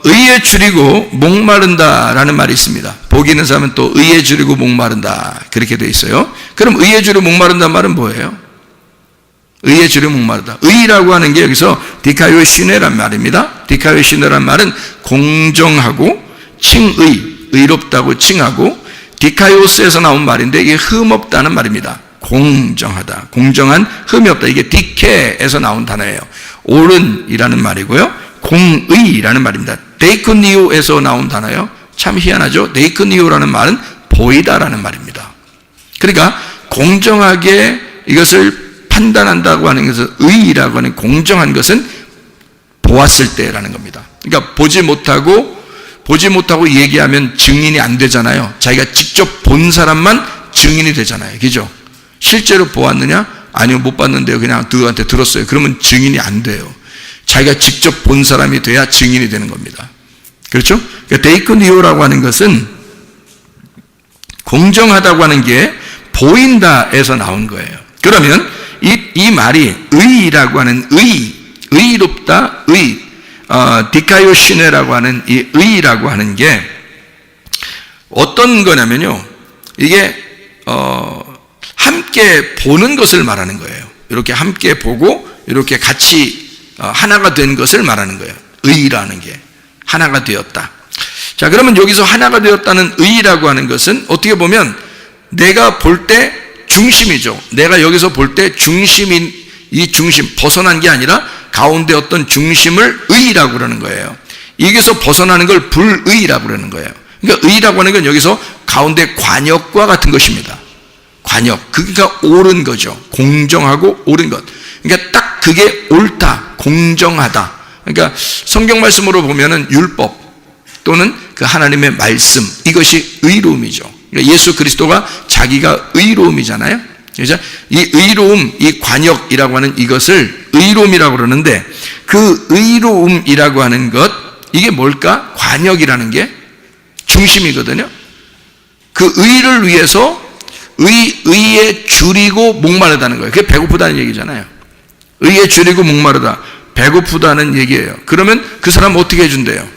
의에 줄이고 목마른다라는 말이 있습니다. 복이 있는 사람은 또 의에 줄이고 목마른다 그렇게 되어 있어요. 그럼 의에 줄이고 목마른다는 말은 뭐예요? 의에 줄이고 목마르다. 의라고 하는 게 여기서 디카요시네란 말입니다. 디카요시네란 말은 공정하고 칭의, 의롭다고 칭하고, 디카요스에서 나온 말인데 이게 흠없다는 말입니다. 공정하다, 공정한 흠이 없다. 이게 디케에서 나온 단어예요. 옳은이라는 말이고요, 공의라는 말입니다. 데이크니오에서 나온 단어예요. 참 희한하죠. 데이크니오라는 말은 보이다라는 말입니다. 그러니까 공정하게 이것을 판단한다고 하는 것은, 의라고 하는 공정한 것은 보았을 때라는 겁니다. 그러니까 보지 못하고 얘기하면 증인이 안 되잖아요. 자기가 직접 본 사람만 증인이 되잖아요. 그죠? 실제로 보았느냐? 아니요, 못 봤는데요. 그냥 누구한테 들었어요. 그러면 증인이 안 돼요. 자기가 직접 본 사람이 돼야 증인이 되는 겁니다. 그렇죠? 그러니까 데이크니오라고 하는 것은 공정하다고 하는 게 보인다에서 나온 거예요. 그러면 이 말이 의라고 하는 의롭다, 디카요시네라고 하는 이 의라고 하는 게 어떤 거냐면요, 이게 함께 보는 것을 말하는 거예요. 이렇게 함께 보고 이렇게 같이 하나가 된 것을 말하는 거예요. 의라는 게 하나가 되었다. 자, 그러면 여기서 하나가 되었다는 의라고 하는 것은 어떻게 보면 내가 볼 때 중심이죠. 내가 여기서 볼 때 중심인, 이 중심, 벗어난 게 아니라 가운데 어떤 중심을 의라고 그러는 거예요. 여기서 벗어나는 걸 불의라고 그러는 거예요. 그러니까 의라고 하는 건 여기서 가운데 관역과 같은 것입니다. 관역, 그러니까 옳은 거죠. 공정하고 옳은 것. 그러니까 딱 그게 옳다, 공정하다. 그러니까 성경 말씀으로 보면은 율법 또는 그 하나님의 말씀, 이것이 의로움이죠. 그러니까 예수 그리스도가 자기가 의로움이잖아요. 그래서 이 의로움, 이 관역이라고 하는 이것을 의로움이라고 그러는데, 그 의로움이라고 하는 것, 이게 뭘까? 관역이라는 게 중심이거든요. 그 의를 위해서 의에 줄이고 목마르다는 거예요. 그게 배고프다는 얘기잖아요. 의에 줄이고 목마르다, 배고프다는 얘기예요. 그러면 그 사람 어떻게 해준대요?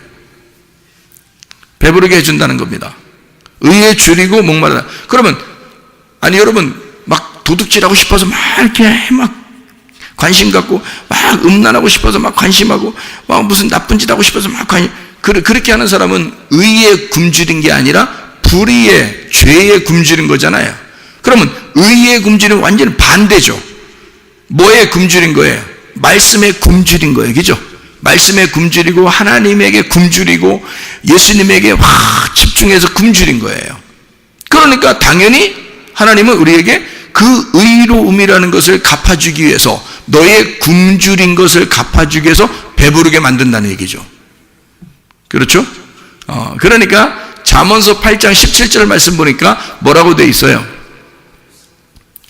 배부르게 해준다는 겁니다. 의에 줄이고 목마르다. 그러면 아니 여러분, 막 도둑질하고 싶어서 막 이렇게 막 관심 갖고, 막 음란하고 싶어서 막 관심하고, 막 무슨 나쁜 짓 하고 싶어서 막 그렇게 하는 사람은 의에 굶주린 게 아니라 불의에, 죄에 굶주린 거잖아요. 그러면 의에 굶주린 완전히 반대죠. 뭐에 굶주린 거예요? 말씀에 굶주린 거예요. 그죠? 말씀에 굶주리고 하나님에게 굶주리고 예수님에게 확 집중해서 굶주린 거예요. 그러니까 당연히 하나님은 우리에게 그 의로움이라는 것을 갚아주기 위해서, 너의 굶주린 것을 갚아주기 위해서 배부르게 만든다는 얘기죠. 그렇죠? 그러니까 잠언서 8장 17절 말씀 보니까 뭐라고 돼 있어요?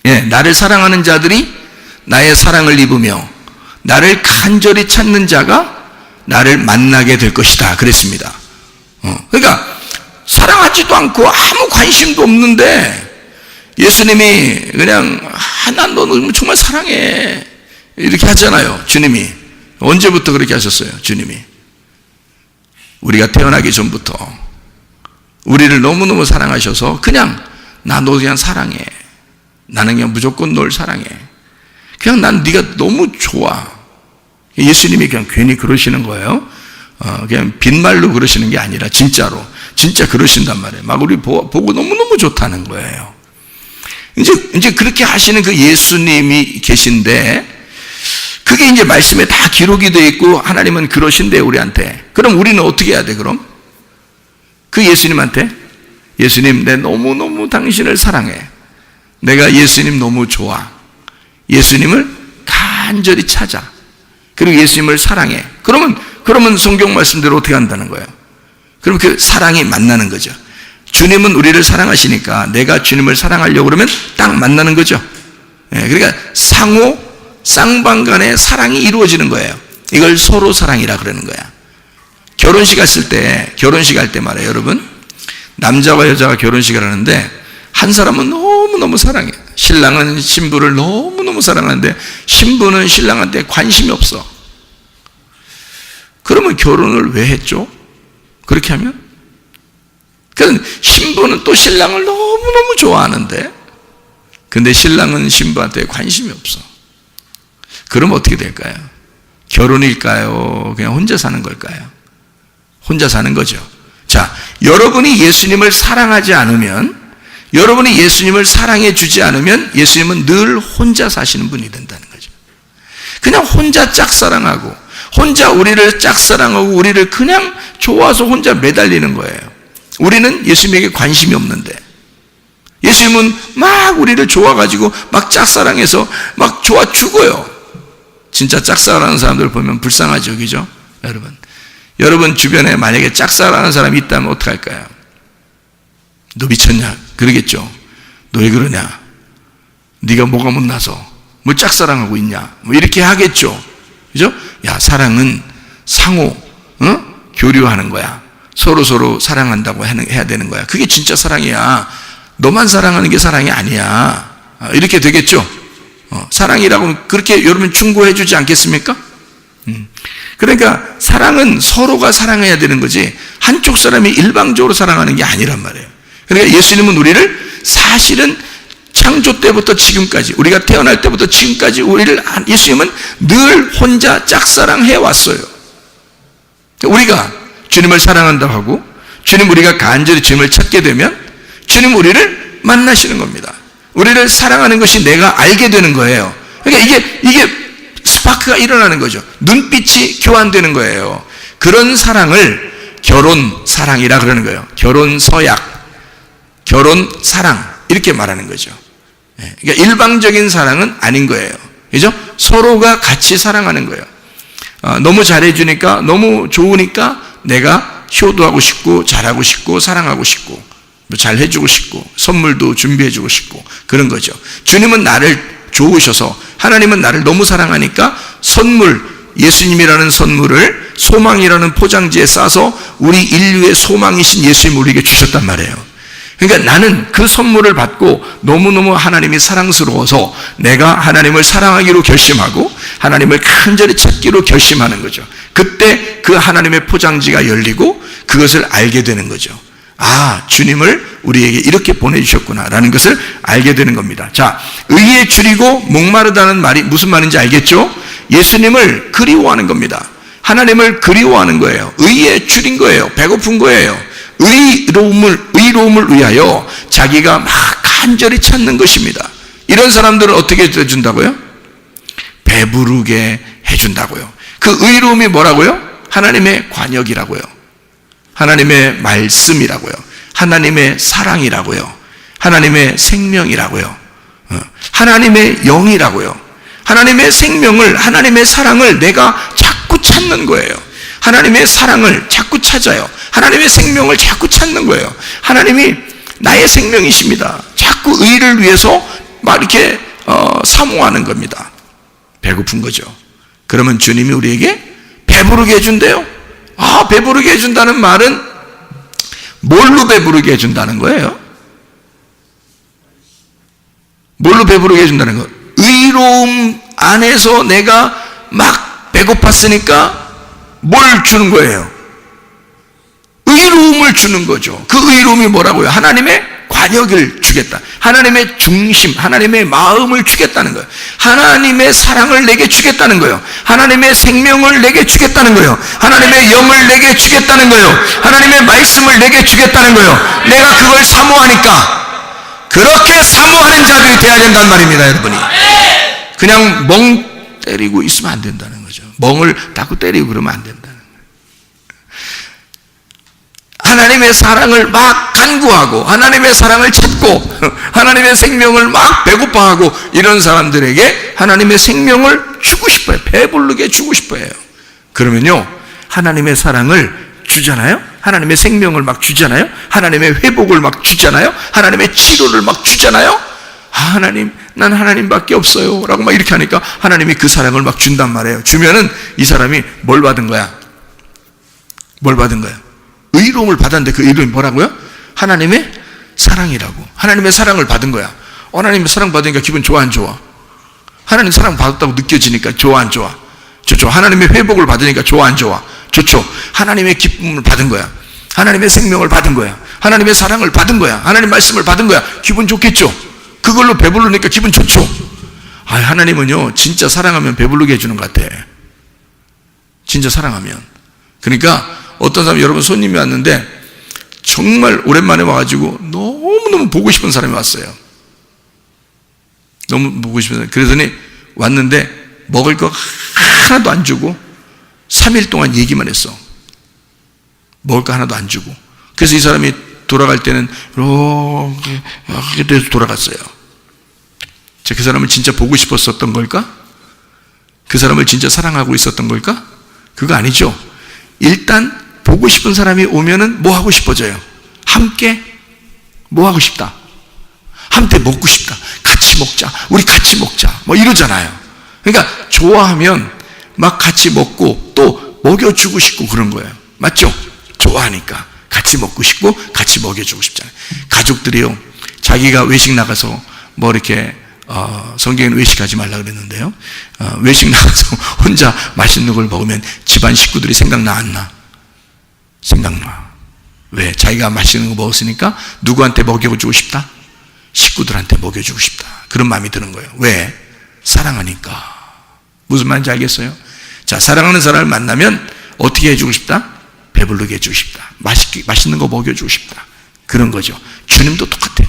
예, 나를 사랑하는 자들이 나의 사랑을 입으며 나를 간절히 찾는 자가 나를 만나게 될 것이다 그랬습니다. 그러니까 사랑하지도 않고 아무 관심도 없는데 예수님이 그냥 나 너 정말 사랑해 이렇게 하잖아요. 주님이 언제부터 그렇게 하셨어요? 주님이 우리가 태어나기 전부터 우리를 너무너무 사랑하셔서 그냥 나 너 그냥 사랑해, 나는 그냥 무조건 널 사랑해, 그냥 난 네가 너무 좋아. 예수님이 그냥 괜히 그러시는 거예요. 그냥 빈말로 그러시는 게 아니라 진짜로, 진짜 그러신단 말이에요. 막 우리 보고 너무너무 좋다는 거예요. 이제 그렇게 하시는 그 예수님이 계신데, 그게 이제 말씀에 다 기록이 되어 있고 하나님은 그러신데 우리한테. 그럼 우리는 어떻게 해야 돼? 그럼 그 예수님한테, 예수님 내 너무너무 당신을 사랑해, 내가 예수님 너무 좋아, 예수님을 간절히 찾아, 그리고 예수님을 사랑해. 그러면 성경 말씀대로 어떻게 한다는 거예요? 그럼 그 사랑이 만나는 거죠. 주님은 우리를 사랑하시니까 내가 주님을 사랑하려고 그러면 딱 만나는 거죠. 그러니까 상호 쌍방간의 사랑이 이루어지는 거예요. 이걸 서로 사랑이라 그러는 거야. 결혼식 할 때 말이에요, 여러분. 남자와 여자가 결혼식을 하는데 한 사람은 너무너무 사랑해. 신랑은 신부를 너무너무 사랑하는데 신부는 신랑한테 관심이 없어. 그러면 결혼을 왜 했죠? 그렇게 하면? 그러니까 신부는 또 신랑을 너무너무 좋아하는데, 근데 신랑은 신부한테 관심이 없어. 그럼 어떻게 될까요? 결혼일까요? 그냥 혼자 사는 걸까요? 혼자 사는 거죠. 자, 여러분이 예수님을 사랑하지 않으면, 여러분이 예수님을 사랑해 주지 않으면 예수님은 늘 혼자 사시는 분이 된다는 거죠. 그냥 혼자 짝사랑하고, 혼자 우리를 짝사랑하고 우리를 그냥 좋아서 혼자 매달리는 거예요. 우리는 예수님에게 관심이 없는데, 예수님은 막 우리를 좋아가지고 막 짝사랑해서 막 좋아 죽어요. 진짜 짝사랑하는 사람들 보면 불쌍하죠, 그죠? 여러분 주변에 만약에 짝사랑하는 사람이 있다면 어떡할까요? 너 미쳤냐? 그러겠죠. 너 왜 그러냐? 네가 뭐가 못나서 뭘 짝사랑하고 있냐? 뭐 이렇게 하겠죠. 그죠? 야, 사랑은 상호, 교류하는 거야. 서로 사랑한다고 해야 되는 거야. 그게 진짜 사랑이야. 너만 사랑하는 게 사랑이 아니야. 이렇게 되겠죠. 사랑이라고 그렇게 여러분 충고해 주지 않겠습니까? 그러니까 사랑은 서로가 사랑해야 되는 거지, 한쪽 사람이 일방적으로 사랑하는 게 아니란 말이에요. 그러니까 예수님은 우리를 사실은 창조 때부터 지금까지, 우리가 태어날 때부터 지금까지 예수님은 늘 혼자 짝사랑해 왔어요. 우리가 주님을 사랑한다고 하고, 우리가 간절히 주님을 찾게 되면 주님 우리를 만나시는 겁니다. 우리를 사랑하는 것이 내가 알게 되는 거예요. 그러니까 이게 스파크가 일어나는 거죠. 눈빛이 교환되는 거예요. 그런 사랑을 결혼 사랑이라 그러는 거예요. 결혼 서약, 결혼 사랑, 이렇게 말하는 거죠. 그러니까 일방적인 사랑은 아닌 거예요. 그죠? 서로가 같이 사랑하는 거예요. 너무 잘해주니까, 너무 좋으니까 내가 효도하고 싶고, 잘하고 싶고, 사랑하고 싶고, 잘해주고 싶고, 선물도 준비해주고 싶고, 그런 거죠. 주님은 나를 좋으셔서, 하나님은 나를 너무 사랑하니까 선물, 예수님이라는 선물을 소망이라는 포장지에 싸서 우리 인류의 소망이신 예수님 우리에게 주셨단 말이에요. 그러니까 나는 그 선물을 받고 너무너무 하나님이 사랑스러워서 내가 하나님을 사랑하기로 결심하고 하나님을 간절히 찾기로 결심하는 거죠. 그때 그 하나님의 포장지가 열리고 그것을 알게 되는 거죠. 아, 주님을 우리에게 이렇게 보내주셨구나라는 것을 알게 되는 겁니다. 자, 의에 줄이고 목마르다는 말이 무슨 말인지 알겠죠? 예수님을 그리워하는 겁니다. 하나님을 그리워하는 거예요. 의에 줄인 거예요. 배고픈 거예요. 의로움을 위하여 자기가 막 간절히 찾는 것입니다. 이런 사람들을 어떻게 해준다고요? 배부르게 해준다고요. 그 의로움이 뭐라고요? 하나님의 관역이라고요. 하나님의 말씀이라고요. 하나님의 사랑이라고요. 하나님의 생명이라고요. 하나님의 영이라고요. 하나님의 생명을, 하나님의 사랑을 내가 자꾸 찾는 거예요. 하나님의 사랑을 자꾸 찾아요. 하나님의 생명을 자꾸 찾는 거예요. 하나님이 나의 생명이십니다. 자꾸 의를 위해서 막 이렇게 사모하는 겁니다. 배고픈 거죠. 그러면 주님이 우리에게 배부르게 해준대요. 아, 배부르게 해준다는 말은 뭘로 배부르게 해준다는 거예요? 뭘로 배부르게 해준다는 거예요? 의로움 안에서 내가 막 배고팠으니까 뭘 주는 거예요? 의로움을 주는 거죠. 그 의로움이 뭐라고요? 하나님의 관역을 주겠다. 하나님의 중심, 하나님의 마음을 주겠다는 거예요. 하나님의 사랑을 내게 주겠다는 거예요. 하나님의 생명을 내게 주겠다는 거예요. 하나님의 영을 내게 주겠다는 거예요. 하나님의 말씀을 내게 주겠다는 거예요. 내가 그걸 사모하니까 그렇게 사모하는 자들이 되어야 된단 말입니다, 여러분이. 그냥 멍 때리고 있으면 안 된다는 거죠. 멍을 자꾸 때리고 그러면 안 된다는 거예요. 하나님의 사랑을 막 간구하고 하나님의 사랑을 찾고 하나님의 생명을 막 배고파하고 이런 사람들에게 하나님의 생명을 주고 싶어요. 배부르게 주고 싶어요. 그러면요, 하나님의 사랑을 주잖아요. 하나님의 생명을 막 주잖아요. 하나님의 회복을 막 주잖아요. 하나님의 치료를 막 주잖아요. 아, 하나님, 난 하나님밖에 없어요 라고 막 이렇게 하니까 하나님이 그 사랑을 막 준단 말이에요. 주면은 이 사람이 뭘 받은 거야? 뭘 받은 거야? 의로움을 받았는데 그 의로움이 뭐라고요? 하나님의 사랑이라고. 하나님의 사랑을 받은 거야. 하나님의 사랑 받으니까 기분 좋아 안 좋아? 하나님 사랑 받았다고 느껴지니까 좋아 안 좋아? 좋죠. 하나님의 회복을 받으니까 좋아 안 좋아? 좋죠. 하나님의 기쁨을 받은 거야. 하나님의 생명을 받은 거야. 하나님의 사랑을 받은 거야. 하나님 말씀을 받은 거야. 기분 좋겠죠. 그걸로 배부르니까 기분 좋죠. 하나님은요 진짜 사랑하면 배부르게 해주는 것 같아. 진짜 사랑하면. 그러니까 어떤 사람, 여러분 손님이 왔는데 정말 오랜만에 와가지고 너무너무 보고 싶은 사람이 왔어요. 너무 보고 싶은 사람. 그러더니 왔는데 먹을 거 하나도 안 주고 3일 동안 얘기만 했어. 먹을 거 하나도 안 주고. 그래서 이 사람이 돌아갈 때는 이렇게 돼서 돌아갔어요. 그 사람을 진짜 보고 싶었었던 걸까? 그 사람을 진짜 사랑하고 있었던 걸까? 그거 아니죠. 일단 보고 싶은 사람이 오면은 뭐 하고 싶어져요? 함께 뭐 하고 싶다? 함께 먹고 싶다. 같이 먹자. 우리 같이 먹자. 뭐 이러잖아요. 그러니까 좋아하면 막 같이 먹고 또 먹여주고 싶고 그런 거예요. 맞죠? 좋아하니까 같이 먹고 싶고 같이 먹여주고 싶잖아요. 가족들이요, 자기가 외식 나가서 뭐 이렇게 성경에는 외식하지 말라 그랬는데요, 외식 나가서 혼자 맛있는 걸 먹으면 집안 식구들이 생각나 안 나? 생각나. 왜? 자기가 맛있는 거 먹었으니까 누구한테 먹여주고 싶다? 식구들한테 먹여주고 싶다. 그런 마음이 드는 거예요. 왜? 사랑하니까. 무슨 말인지 알겠어요? 자, 사랑하는 사람을 만나면 어떻게 해주고 싶다? 배부르게 해주고 싶다. 맛있는 거 먹여주고 싶다. 그런 거죠. 주님도 똑같아요.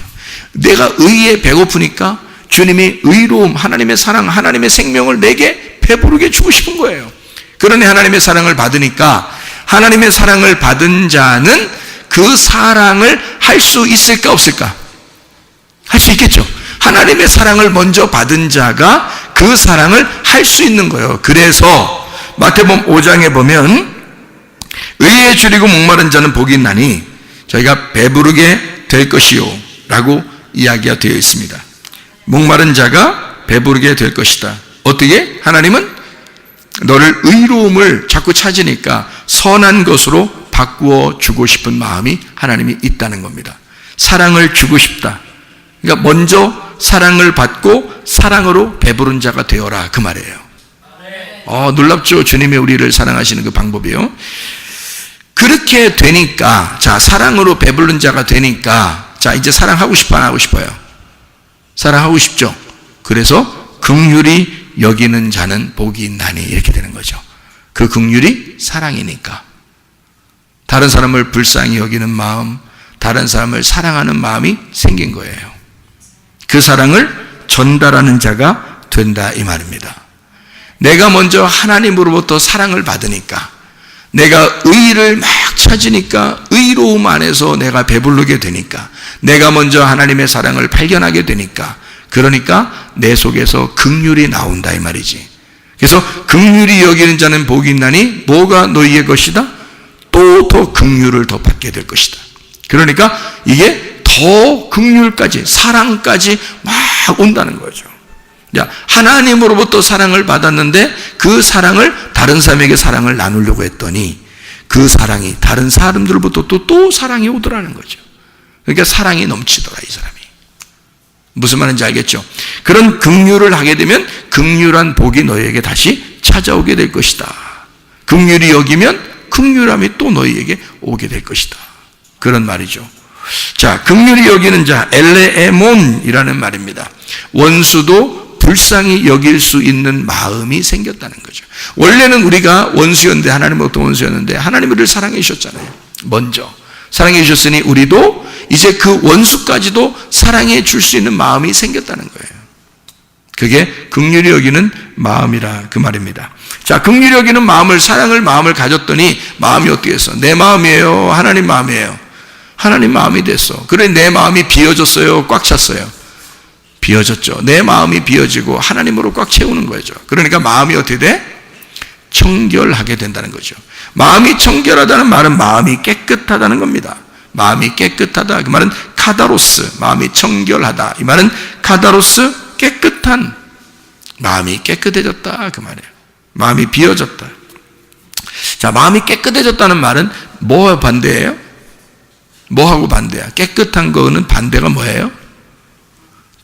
내가 의에 배고프니까 주님이 의로움, 하나님의 사랑, 하나님의 생명을 내게 배부르게 주고 싶은 거예요. 그러니 하나님의 사랑을 받으니까, 하나님의 사랑을 받은 자는 그 사랑을 할 수 있을까 없을까? 할 수 있겠죠. 하나님의 사랑을 먼저 받은 자가 그 사랑을 할 수 있는 거예요. 그래서 마태복음 5장에 보면 의에 줄이고 목마른 자는 복이 있나니 저희가 배부르게 될 것이요 라고 이야기가 되어 있습니다. 목마른 자가 배부르게 될 것이다. 어떻게? 하나님은 너를 의로움을 자꾸 찾으니까 선한 것으로 바꾸어 주고 싶은 마음이 하나님이 있다는 겁니다. 사랑을 주고 싶다. 그러니까 먼저 사랑을 받고 사랑으로 배부른 자가 되어라, 그 말이에요. 놀랍죠? 주님이 우리를 사랑하시는 그 방법이요. 그렇게 되니까, 자, 사랑으로 배부른 자가 되니까, 자, 이제 사랑하고 싶어, 안 하고 싶어요? 사랑하고 싶죠? 그래서 긍휼히 여기는 자는 복이 있나니, 이렇게 되는 거죠. 그 긍휼이 사랑이니까. 다른 사람을 불쌍히 여기는 마음, 다른 사람을 사랑하는 마음이 생긴 거예요. 그 사랑을 전달하는 자가 된다, 이 말입니다. 내가 먼저 하나님으로부터 사랑을 받으니까, 내가 의를 막 찾으니까 의로움 안에서 내가 배부르게 되니까, 내가 먼저 하나님의 사랑을 발견하게 되니까, 그러니까 내 속에서 긍휼이 나온다, 이 말이지. 그래서 긍휼히 여기는 자는 복이 있나니 뭐가 너희의 것이다? 또 더 긍휼을 더 받게 될 것이다. 그러니까 이게 더 긍휼까지, 사랑까지 막 온다는 거죠. 하나님으로부터 사랑을 받았는데 그 사랑을 다른 사람에게 사랑을 나누려고 했더니 그 사랑이 다른 사람들로부터 또 사랑이 오더라는 거죠. 그러니까 사랑이 넘치더라, 이 사람이. 무슨 말인지 알겠죠? 그런 긍휼을 하게 되면 긍휼한 복이 너희에게 다시 찾아오게 될 것이다. 긍휼히 여기면 긍휼함이 또 너희에게 오게 될 것이다. 그런 말이죠. 자, 긍휼히 여기는 자, 엘레에몬이라는 말입니다. 원수도 불쌍히 여길 수 있는 마음이 생겼다는 거죠. 원래는 우리가 원수였는데, 하나님으로부터 원수였는데 하나님이 우리를 사랑해 주셨잖아요. 먼저 사랑해 주셨으니 우리도 이제 그 원수까지도 사랑해 줄 수 있는 마음이 생겼다는 거예요. 그게 긍휼히 여기는 마음이라, 그 말입니다. 자, 긍휼히 여기는 마음을, 사랑을 마음을 가졌더니 마음이 어떻게 됐어? 내 마음이에요? 하나님 마음이에요? 하나님 마음이 됐어. 그래, 내 마음이 비어졌어요? 꽉 찼어요? 비어졌죠. 내 마음이 비어지고 하나님으로 꽉 채우는 거죠. 그러니까 마음이 어떻게 돼? 청결하게 된다는 거죠. 마음이 청결하다는 말은 마음이 깨끗하다는 겁니다. 마음이 깨끗하다, 그 말은 카다로스, 마음이 청결하다, 이 말은 카다로스, 깨끗한, 마음이 깨끗해졌다, 그 말이에요. 마음이 비어졌다. 자, 마음이 깨끗해졌다는 말은 뭐와 반대예요? 뭐하고 반대야? 깨끗한 거는 반대가 뭐예요?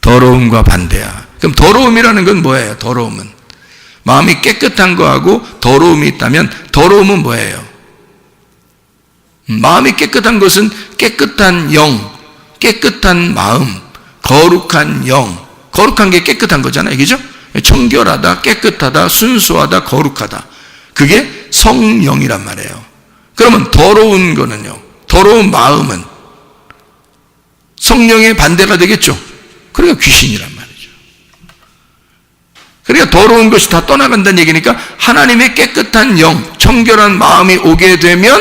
더러움과 반대야. 그럼 더러움이라는 건 뭐예요? 더러움은 마음이 깨끗한 거하고 더러움이 있다면, 더러움은 뭐예요? 마음이 깨끗한 것은 깨끗한 영, 깨끗한 마음, 거룩한 영, 거룩한 게 깨끗한 거잖아요. 그죠? 청결하다, 깨끗하다, 순수하다, 거룩하다. 그게 성령이란 말이에요. 그러면 더러운 거는요, 더러운 마음은 성령의 반대가 되겠죠. 그러니까 귀신이란 말이죠. 그러니까 더러운 것이 다 떠나간다는 얘기니까 하나님의 깨끗한 영, 청결한 마음이 오게 되면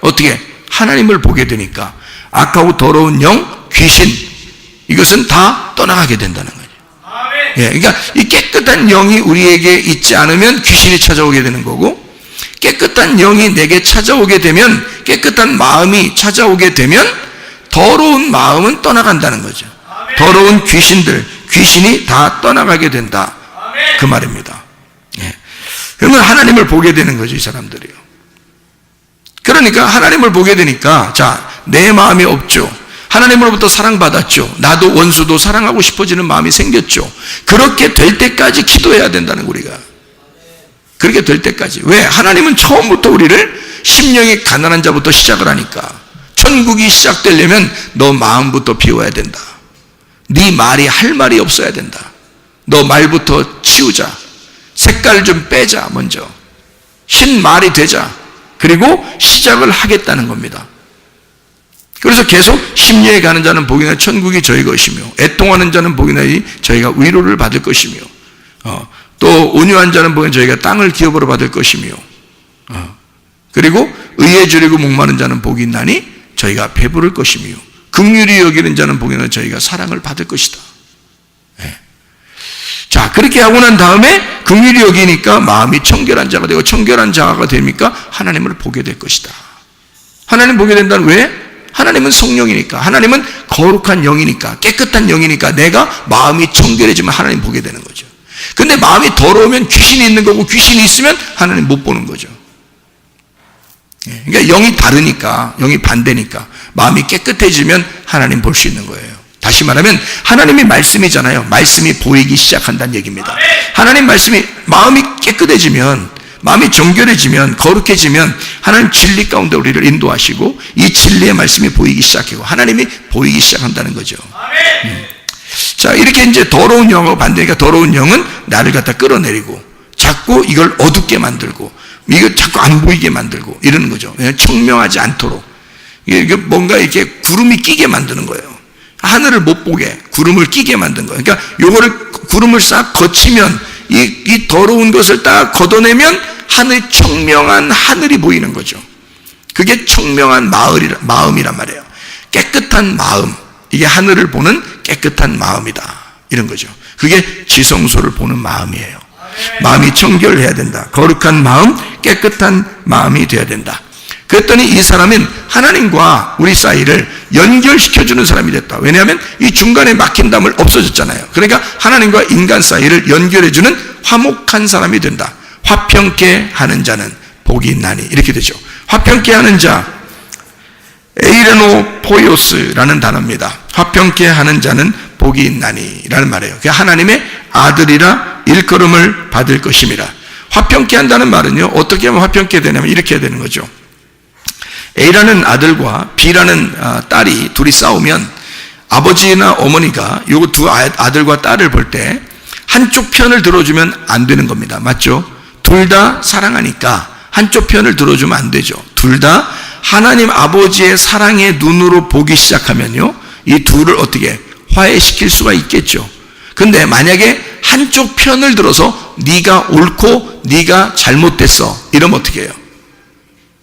어떻게? 하나님을 보게 되니까 악하고 더러운 영, 귀신, 이것은 다 떠나가게 된다는 거예요. 예, 그러니까 이 깨끗한 영이 우리에게 있지 않으면 귀신이 찾아오게 되는 거고, 깨끗한 영이 내게 찾아오게 되면, 깨끗한 마음이 찾아오게 되면 더러운 마음은 떠나간다는 거죠. 더러운 귀신들, 귀신이 다 떠나가게 된다, 그 말입니다. 예. 그러면 하나님을 보게 되는 거죠, 이 사람들이요. 그러니까 하나님을 보게 되니까, 자, 내 마음이 없죠. 하나님으로부터 사랑받았죠. 나도 원수도 사랑하고 싶어지는 마음이 생겼죠. 그렇게 될 때까지 기도해야 된다는 거예요, 우리가. 그렇게 될 때까지. 왜? 하나님은 처음부터 우리를 심령이 가난한 자부터 시작을 하니까, 천국이 시작되려면 너 마음부터 비워야 된다. 네 말이 할 말이 없어야 된다. 너 말부터 치우자. 색깔 좀 빼자. 먼저 흰 말이 되자. 그리고 시작을 하겠다는 겁니다. 그래서 계속 심리에 가는 자는 복이나 천국이 저희 것이며, 애통하는 자는 복이나 저희가 위로를 받을 것이며, 또 온유한 자는 복이나 저희가 땅을 기업으로 받을 것이며, 그리고 의에 줄이고 목마른 자는 복이 있나니 저희가 배부를 것이며, 긍휼히 여기는 자는 복이나 저희가 사랑을 받을 것이다. 네. 자, 그렇게 하고 난 다음에 긍휼히 여기니까 마음이 청결한 자가 되고, 청결한 자가 되니까 하나님을 보게 될 것이다. 하나님 보게 된다는, 왜? 하나님은 성령이니까, 하나님은 거룩한 영이니까, 깨끗한 영이니까 내가 마음이 청결해지면 하나님 보게 되는 거죠. 근데 마음이 더러우면 귀신이 있는 거고, 귀신이 있으면 하나님 못 보는 거죠. 그러니까 영이 다르니까, 영이 반대니까 마음이 깨끗해지면 하나님 볼 수 있는 거예요. 다시 말하면 하나님이 말씀이잖아요. 말씀이 보이기 시작한다는 얘기입니다. 하나님 말씀이, 마음이 깨끗해지면, 마음이 정결해지면, 거룩해지면 하나님 진리 가운데 우리를 인도하시고 이 진리의 말씀이 보이기 시작하고 하나님이 보이기 시작한다는 거죠. 자, 이렇게 이제 더러운 영하고 반대니까, 더러운 영은 나를 갖다 끌어내리고 자꾸 이걸 어둡게 만들고, 이거 자꾸 안 보이게 만들고 이러는 거죠. 청명하지 않도록. 이게 뭔가 이렇게 구름이 끼게 만드는 거예요. 하늘을 못 보게 구름을 끼게 만든 거예요. 그러니까 요거를, 구름을 싹 거치면, 이 더러운 것을 딱 걷어내면 하늘, 청명한 하늘이 보이는 거죠. 그게 청명한 마음이란 말이에요. 깨끗한 마음, 이게 하늘을 보는 깨끗한 마음이다, 이런 거죠. 그게 지성소를 보는 마음이에요. 마음이 청결해야 된다. 거룩한 마음, 깨끗한 마음이 되어야 된다. 그랬더니 이 사람은 하나님과 우리 사이를 연결시켜주는 사람이 됐다. 왜냐하면 이 중간에 막힌 담을 없어졌잖아요. 그러니까 하나님과 인간 사이를 연결해주는 화목한 사람이 된다. 화평케 하는 자는 복이 있나니, 이렇게 되죠. 화평케 하는 자, 에이레노 포이오스라는 단어입니다. 화평케 하는 자는 복이 있나니 라는 말이에요. 그게 하나님의 아들이라 일컬음을 받을 것임이라. 화평케 한다는 말은요, 어떻게 하면 화평케 되냐면 이렇게 해야 되는 거죠. A라는 아들과 B라는 딸이 둘이 싸우면 아버지나 어머니가 요 두 아들과 딸을 볼 때 한쪽 편을 들어주면 안 되는 겁니다. 맞죠? 둘 다 사랑하니까 한쪽 편을 들어주면 안 되죠. 둘 다 하나님 아버지의 사랑의 눈으로 보기 시작하면요, 이 둘을 어떻게 화해시킬 수가 있겠죠. 근데 만약에 한쪽 편을 들어서 네가 옳고 네가 잘못됐어 이러면 어떻게 해요?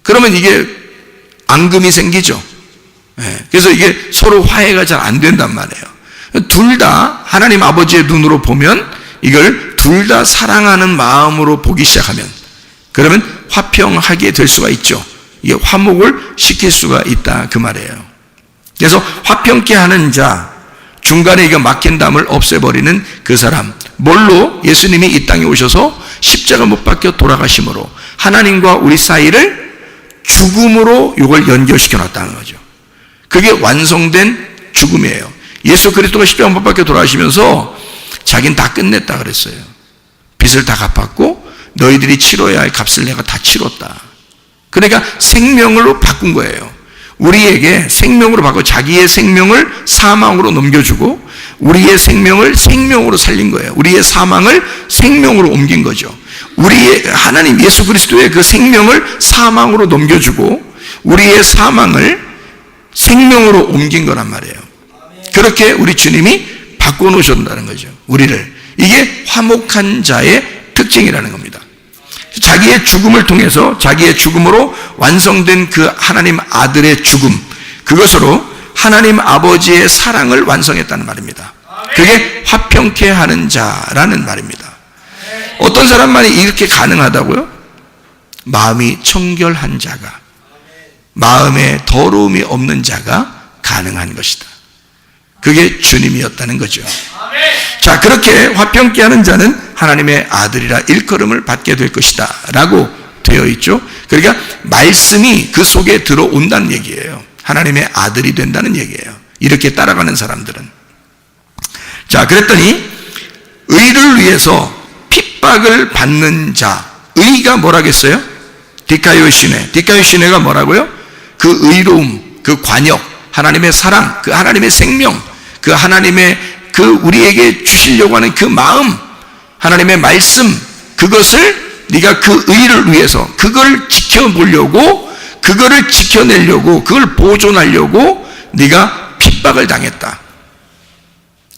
그러면 이게 앙금이 생기죠. 그래서 이게 서로 화해가 잘 안 된단 말이에요. 둘 다 하나님 아버지의 눈으로 보면, 이걸 둘 다 사랑하는 마음으로 보기 시작하면, 그러면 화평하게 될 수가 있죠. 이게 화목을 시킬 수가 있다, 그 말이에요. 그래서 화평케 하는 자, 중간에 이거 막힌 담을 없애버리는 그 사람, 뭘로? 예수님이 이 땅에 오셔서 십자가 못 박혀 돌아가심으로 하나님과 우리 사이를 죽음으로 이걸 연결시켜 놨다는 거죠. 그게 완성된 죽음이에요. 예수 그리스도가 십자가 못 박혀 돌아가시면서 자기는 다 끝냈다 그랬어요. 빚을 다 갚았고 너희들이 치러야 할 값을 내가 다 치렀다. 그러니까 생명으로 바꾼 거예요. 우리에게 생명으로 바꿔 자기의 생명을 사망으로 넘겨주고 우리의 생명을 생명으로 살린 거예요. 우리의 사망을 생명으로 옮긴 거죠. 우리의 하나님 예수 그리스도의 그 생명을 사망으로 넘겨주고 우리의 사망을 생명으로 옮긴 거란 말이에요. 그렇게 우리 주님이 바꿔놓으셨다는 거죠. 우리를. 이게 화목한 자의 특징이라는 겁니다. 자기의 죽음을 통해서 자기의 죽음으로 완성된 그 하나님 아들의 죽음, 그것으로 하나님 아버지의 사랑을 완성했다는 말입니다. 그게 화평케 하는 자라는 말입니다. 어떤 사람만이 이렇게 가능하다고요? 마음이 청결한 자가, 마음에 더러움이 없는 자가 가능한 것이다. 그게 주님이었다는 거죠. 자, 그렇게 화평케 하는 자는 하나님의 아들이라 일컬음을 받게 될 것이다 라고 되어 있죠. 그러니까 말씀이 그 속에 들어온다는 얘기예요. 하나님의 아들이 된다는 얘기예요. 이렇게 따라가는 사람들은. 자, 그랬더니 의를 위해서 핍박을 받는 자, 의가 뭐라겠어요? 디카이오시네. 디카이오시네가 뭐라고요? 그 의로움, 그 관역, 하나님의 사랑, 그 하나님의 생명, 그 하나님의 그 우리에게 주시려고 하는 그 마음, 하나님의 말씀, 그것을 네가 그 의를 위해서 그걸 지켜보려고, 그거를 지켜내려고, 그걸 보존하려고 네가 핍박을 당했다.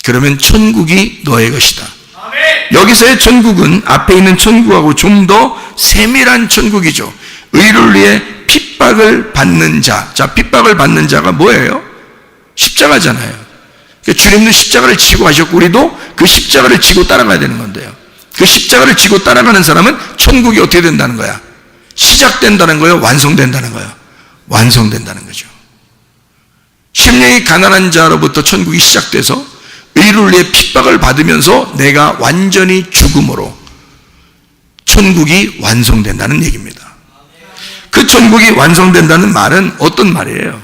그러면 천국이 너의 것이다. 여기서의 천국은 앞에 있는 천국하고 좀 더 세밀한 천국이죠. 의를 위해 핍박을 받는 자. 자, 핍박을 받는 자가 뭐예요? 십자가잖아요. 그러니까 주님도 십자가를 지고 가셨고 우리도 그 십자가를 지고 따라가야 되는 건데요. 그 십자가를 지고 따라가는 사람은 천국이 어떻게 된다는 거야? 시작된다는 거예요? 완성된다는 거예요? 완성된다는 거죠. 심령이 가난한 자로부터 천국이 시작돼서 의를 위해 핍박을 받으면서 내가 완전히 죽음으로 천국이 완성된다는 얘기입니다. 그 천국이 완성된다는 말은 어떤 말이에요?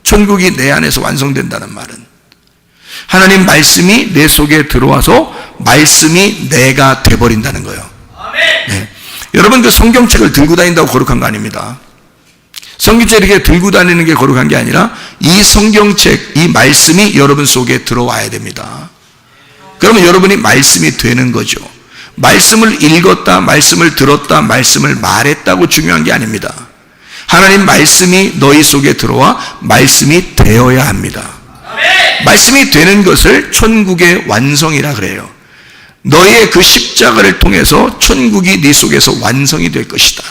천국이 내 안에서 완성된다는 말은 하나님 말씀이 내 속에 들어와서 말씀이 내가 돼버린다는 거예요. 네. 여러분, 그 성경책을 들고 다닌다고 거룩한 거 아닙니다. 성경책 이렇게 들고 다니는 게 거룩한 게 아니라 이 성경책, 이 말씀이 여러분 속에 들어와야 됩니다. 그러면 여러분이 말씀이 되는 거죠. 말씀을 읽었다, 말씀을 들었다, 말씀을 말했다고 중요한 게 아닙니다. 하나님 말씀이 너희 속에 들어와 말씀이 되어야 합니다. 말씀이 되는 것을 천국의 완성이라 그래요. 너의 그 십자가를 통해서 천국이 네 속에서 완성이 될 것이다.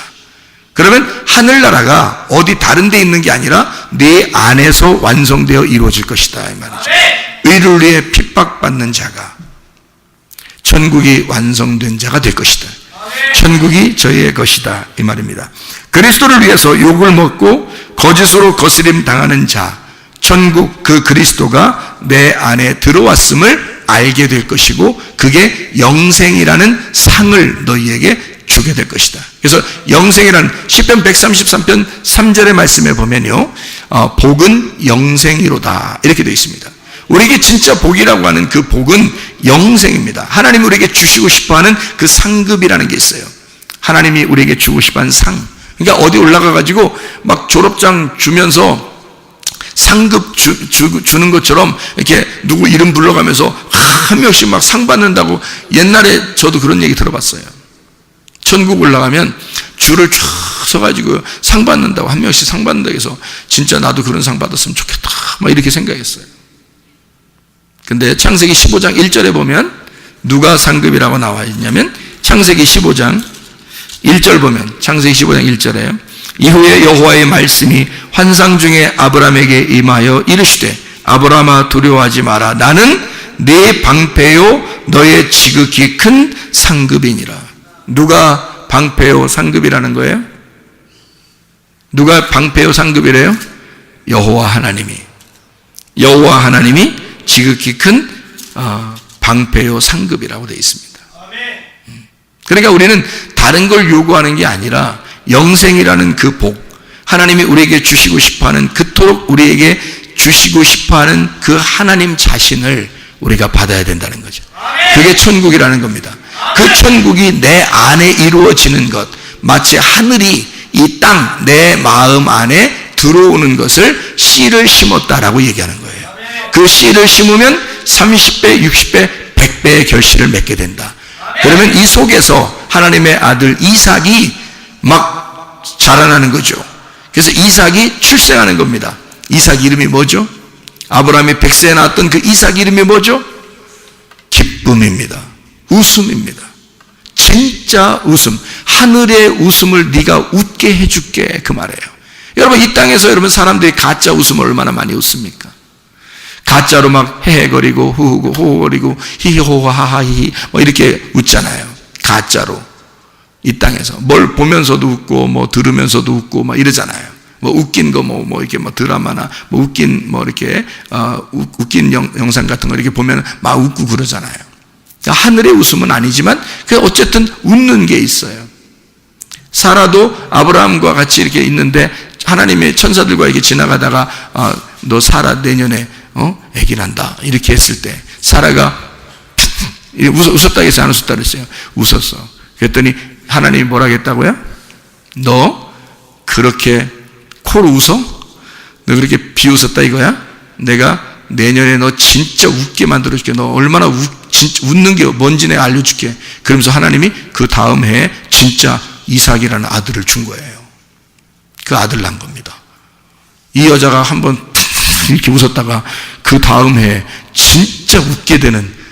그러면 하늘나라가 어디 다른 데 있는 게 아니라 네 안에서 완성되어 이루어질 것이다 이 말이죠. 의를 위해 핍박받는 자가 천국이 완성된 자가 될 것이다. 천국이 저희의 것이다 이 말입니다. 그리스도를 위해서 욕을 먹고 거짓으로 거스림 당하는 자, 천국 그 그리스도가 내 안에 들어왔음을 알게 될 것이고 그게 영생이라는 상을 너희에게 주게 될 것이다. 그래서 영생이라는 시편 133편 3절의 말씀에 보면요, 복은 영생이로다 이렇게 되어 있습니다. 우리에게 진짜 복이라고 하는 그 복은 영생입니다. 하나님이 우리에게 주시고 싶어하는 그 상급이라는 게 있어요. 하나님이 우리에게 주고 싶어하는 상. 그러니까 어디 올라가가지고 막 졸업장 주면서 상급 주는 것처럼 이렇게 누구 이름 불러가면서 한 명씩 막 상 받는다고 옛날에 저도 그런 얘기 들어봤어요. 천국 올라가면 줄을 쫙 서가지고 상 받는다고 한 명씩 상 받는다고 해서 진짜 나도 그런 상 받았으면 좋겠다 막 이렇게 생각했어요. 근데 창세기 15장 1절에 보면 누가 상급이라고 나와 있냐면 창세기 15장 1절 보면 창세기 15장 1절에 이후에 여호와의 말씀이 환상 중에 아브라함에게 임하여 이르시되 아브라함아 두려워하지 마라 나는 네 방패요 너의 지극히 큰 상급이니라. 누가 방패요 상급이라는 거예요? 누가 방패요 상급이래요? 여호와 하나님이. 여호와 하나님이 지극히 큰 방패요 상급이라고 되어 있습니다. 그러니까 우리는 다른 걸 요구하는 게 아니라 영생이라는 그 복, 하나님이 우리에게 주시고 싶어하는 그토록 우리에게 주시고 싶어하는 그 하나님 자신을 우리가 받아야 된다는 거죠. 그게 천국이라는 겁니다. 그 천국이 내 안에 이루어지는 것, 마치 하늘이 이 땅, 내 마음 안에 들어오는 것을 씨를 심었다라고 얘기하는 거예요. 그 씨를 심으면 30배, 60배, 100배의 결실을 맺게 된다. 그러면 이 속에서 하나님의 아들 이삭이 막 자라나는 거죠. 그래서 이삭이 출생하는 겁니다. 이삭 이름이 뭐죠? 아브라함이 백세에 낳았던 그 이삭 이름이 뭐죠? 기쁨입니다. 웃음입니다. 진짜 웃음. 하늘의 웃음을 네가 웃게 해줄게, 그 말이에요. 여러분, 이 땅에서 여러분 사람들이 가짜 웃음을 얼마나 많이 웃습니까? 가짜로 막 헤헤거리고 호호거리고 히히호하하히 뭐 이렇게 웃잖아요. 가짜로. 이 땅에서 뭘 보면서도 웃고 뭐 들으면서도 웃고 막 이러잖아요. 뭐 웃긴 거 뭐 이렇게 뭐 드라마나 뭐 웃긴 뭐 이렇게 웃긴 영상 같은 거 이렇게 보면 막 웃고 그러잖아요. 그러니까 하늘의 웃음은 아니지만 그 어쨌든 웃는 게 있어요. 사라도 아브라함과 같이 이렇게 있는데 하나님의 천사들과 이렇게 지나가다가 너 사라 내년에 아기 난다 이렇게 했을 때 사라가 웃었다 해서 안 웃었다 그랬어요. 웃었어. 그랬더니 하나님이 뭐라 했다고요? 너 그렇게 코로 웃어? 너 그렇게 비웃었다 이거야? 내가 내년에 너 진짜 웃게 만들어줄게. 너 얼마나 진짜 웃는 게 뭔지 내가 알려줄게. 그러면서 하나님이 그 다음 해에 진짜 이삭이라는 아들을 준 거예요. 그 아들 난 겁니다. 이 여자가 한번 이렇게 웃었다가 그 다음 해에 진짜 웃게 되는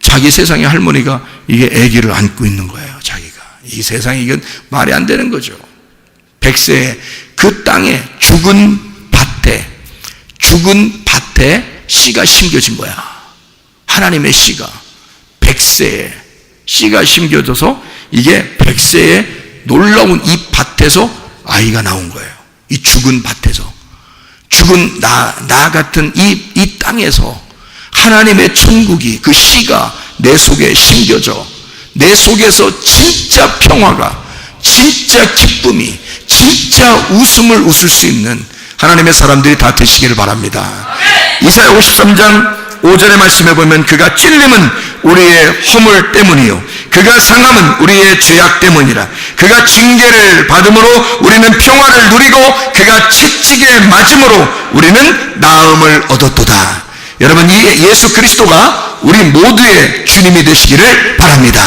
자기 세상의 할머니가 이게 아기를 안고 있는 거예요. 자기가. 이 세상에 이건 말이 안 되는 거죠. 백세에 그 땅에 죽은 밭에 씨가 심겨진 거야. 하나님의 씨가 백세에 씨가 심겨져서 이게 백세에 놀라운 이 밭에서 아이가 나온 거예요. 이 죽은 밭에서. 죽은 나 같은 이 땅에서 하나님의 천국이 그 씨가 내 속에 심겨져 내 속에서 진짜 평화가 진짜 기쁨이 진짜 웃음을 웃을 수 있는 하나님의 사람들이 다 되시기를 바랍니다. 이사야 53장 5절의 말씀에 보면 그가 찔림은 우리의 허물 때문이요 그가 상함은 우리의 죄악 때문이라. 그가 징계를 받음으로 우리는 평화를 누리고 그가 채찍에 맞음으로 우리는 나음을 얻었도다. 여러분, 이 예수 그리스도가 우리 모두의 주님이 되시기를 바랍니다.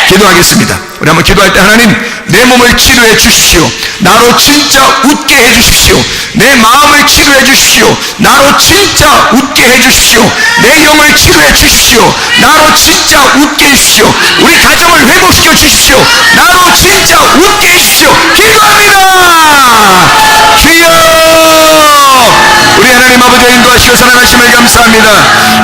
기도하겠습니다. 우리 한번 기도할 때 하나님 내 몸을 치료해 주십시오. 나로 진짜 웃게 해 주십시오. 내 마음을 치료해 주십시오. 나로 진짜 웃게 해 주십시오. 내 영을 치료해 주십시오. 나로 진짜 웃게 해 주십시오. 우리 가정을 회복시켜 주십시오. 나로 진짜 웃게 해 주십시오. 기도합니다. 주여, 우리 하나님 아버지가 인도하시고 사랑하심을 감사합니다.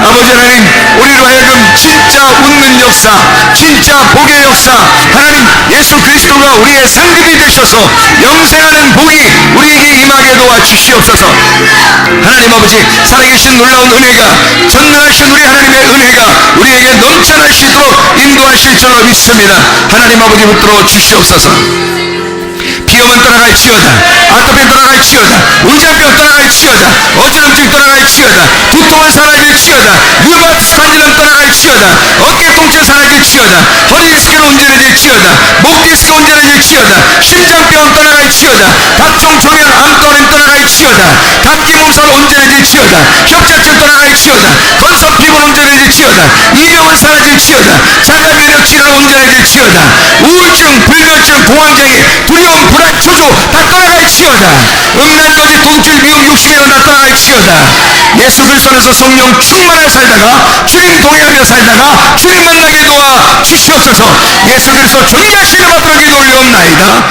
아버지 하나님, 우리로 하여금 진짜 웃는 역사, 진짜 복의 역사, 하나님 예수 그리스도가 우리의 상급이 되셔서 영생하는 복이 우리에게 임하게 도와주시옵소서. 하나님 아버지, 살아계신 놀라운 은혜가, 전능하신 우리 하나님의 은혜가 우리에게 넘쳐날 수 있도록 인도하실 줄로 믿습니다. 하나님 아버지 붙들어 주시옵소서. 비염은 떠나갈지어다. 아토피 떠나갈지어다. 의장병 떠나갈지어다. 어지럼증 떠나갈지어다. 두통은 사라질지어다. 류마티스 관절염 떠나갈지어다. 어깨 통증 사라질지어다. 허리 디스크는 온전해질지어다. 목 디스크 온전해질지어다. 심장병 떠나갈지어다. 각종 조면 암떠는 떠나갈지어다. 감기 몸살 온전해질지어다. 협자증 떠나갈지어다. 건선 피부 온전해질지어다. 이병은 사라질지어다. 자가 면역 질환 온전해질지어다. 우울증, 불면증, 공황장애, 두려움, 불안, 초조 다 떠나갈지어다. 음란거짓, 도둑질, 미움, 욕심이 다 떠나갈지어다. 예수 그리스도 안에서 성령 충만하게 살다가 주님 동행하며 살다가 주님 만나게 도와 주시옵소서. 예수 그리스도 존귀하신 이름으로 기도 올려옵나이다.